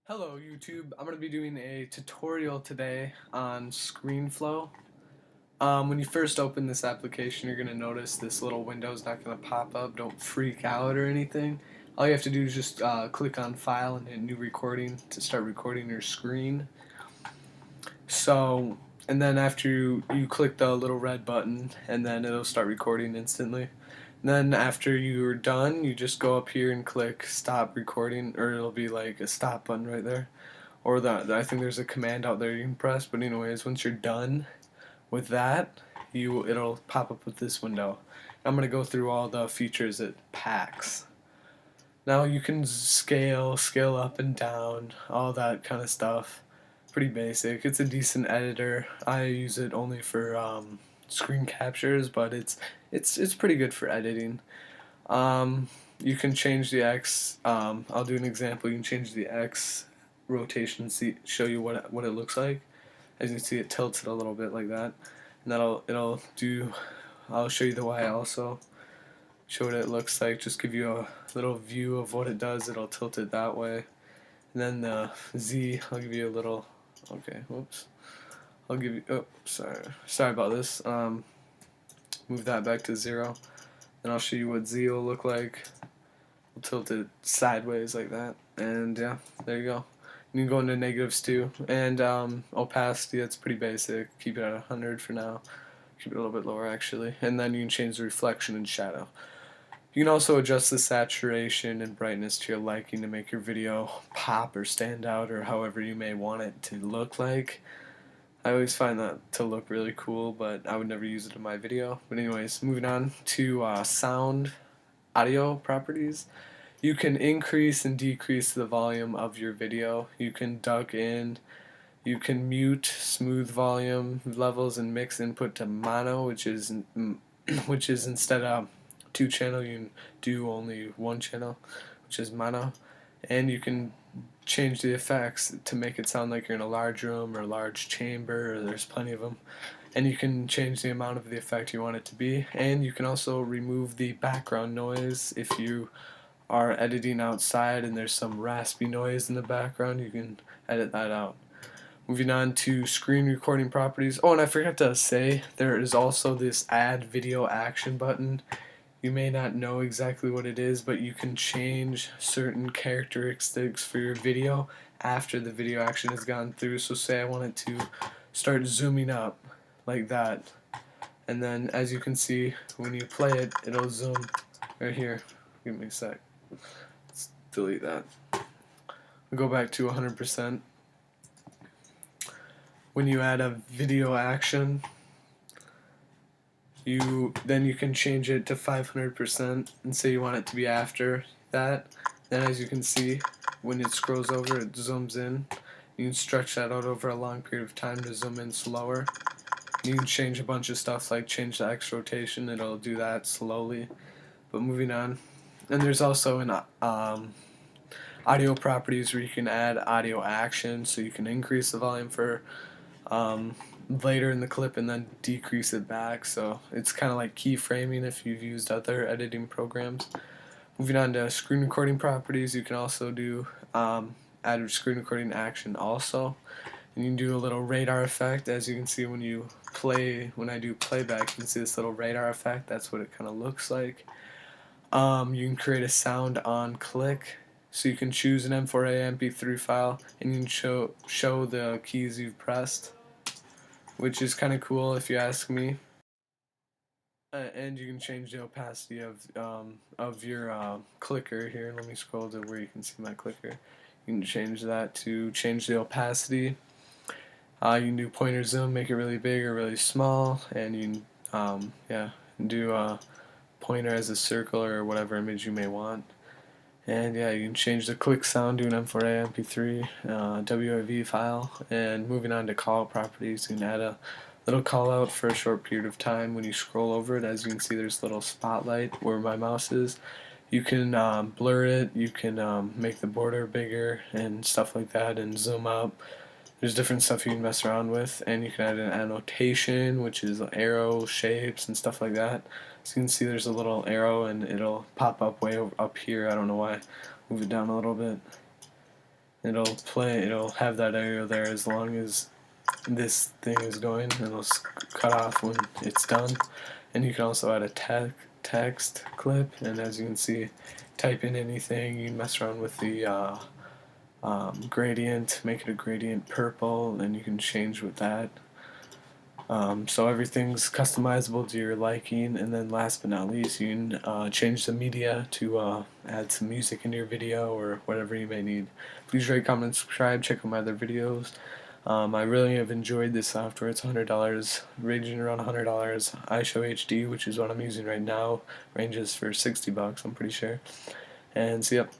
Hello YouTube, I'm going to be doing a tutorial today on ScreenFlow. When you first open this application, you're going to notice this little window is not going to pop up. Don't freak out or anything. All you have to do is just click on File and hit New Recording to start recording your screen. And then after you click the little red button, and then it'll start recording instantly. Then after you're done, you just go up here and click stop recording, or it'll be like a stop button right there. Or I think there's a command out there you can press, but anyways, once you're done with that, it'll pop up with this window. I'm going to go through all the features it packs. Now you can scale up and down, all that kind of stuff. Pretty basic. It's a decent editor. I use it only for screen captures, but it's pretty good for editing. You can change the X. I'll do an example. You can change the X rotation, show you what it looks like. As you can see, it tilts it a little bit like that, and it'll do. I'll show you the Y also. Show what it looks like. Just give you a little view of what it does. It'll tilt it that way, and then the Z. I'll give you a little. Okay, whoops. I'll give you. Oh, sorry about this. Move that back to 0. Then I'll show you what Z will look like. We'll tilt it sideways like that, and yeah, there you go. You can go into negatives too, and opacity. That's pretty basic. Keep it at 100 for now. Keep it a little bit lower actually, and then you can change the reflection and shadow. You can also adjust the saturation and brightness to your liking to make your video pop or stand out, or however you may want it to look like. I always find that to look really cool, but I would never use it in my video. But anyways, moving on to sound, audio properties. You can increase and decrease the volume of your video. You can duck in. You can mute, smooth volume levels, and mix input to mono, which is instead of 2-channel, you can do only 1 channel, which is mono. And you can change the effects to make it sound like you're in a large room or a large chamber, or there's plenty of them. And you can change the amount of the effect you want it to be. And you can also remove the background noise. If you are editing outside and there's some raspy noise in the background, you can edit that out. Moving on to screen recording properties. Oh, and I forgot to say, there is also this add video action button. You may not know exactly what it is, but you can change certain characteristics for your video after the video action has gone through. So say I want it to start zooming up like that, and then as you can see, when you play it, it'll zoom right here. Give me a sec. Let's delete that. We'll go back to 100%. When you add a video action, then you can change it to 500% and say you want it to be after that. Then as you can see, when it scrolls over, it zooms in. You can stretch that out over a long period of time to zoom in slower. You can change a bunch of stuff, like change the X rotation. It'll do that slowly. But moving on. And there's also an audio properties where you can add audio action, so you can increase the volume for later in the clip and then decrease it back. So it's kind of like keyframing if you've used other editing programs. Moving on to screen recording properties, you can also do add screen recording action also, and you can do a little radar effect. As you can see, when I do playback, you can see this little radar effect. That's what it kind of looks like. You can create a sound on click, so you can choose an M4A MP3 file and you can show the keys you've pressed, which is kind of cool if you ask me. And you can change the opacity of your clicker here. Let me scroll to where you can see my clicker. You can change that to change the opacity. You can do pointer zoom, make it really big or really small, and you can do pointer as a circle or whatever image you may want. And yeah, you can change the click sound to an M4A, MP3, WAV file. And moving on to call properties, you can add a little call out for a short period of time. When you scroll over it, as you can see, there's a little spotlight where my mouse is. You can blur it, you can make the border bigger and stuff like that, and zoom up. There's different stuff you can mess around with, and you can add an annotation, which is arrow shapes and stuff like that. So you can see there's a little arrow and it'll pop up way up here. I don't know why. Move it down a little bit. It'll have that area there as long as this thing is going, and it'll cut off when it's done. And you can also add a text clip, and as you can see, type in anything. You can mess around with the gradient, make it a gradient purple, and you can change with that. So everything's customizable to your liking, and then last but not least, you can change the media to add some music into your video or whatever you may need. Please rate, comment, and subscribe. Check out my other videos. I really have enjoyed this software. It's $100, ranging around $100. iShow HD, which is what I'm using right now, ranges for $60, I'm pretty sure. And see ya.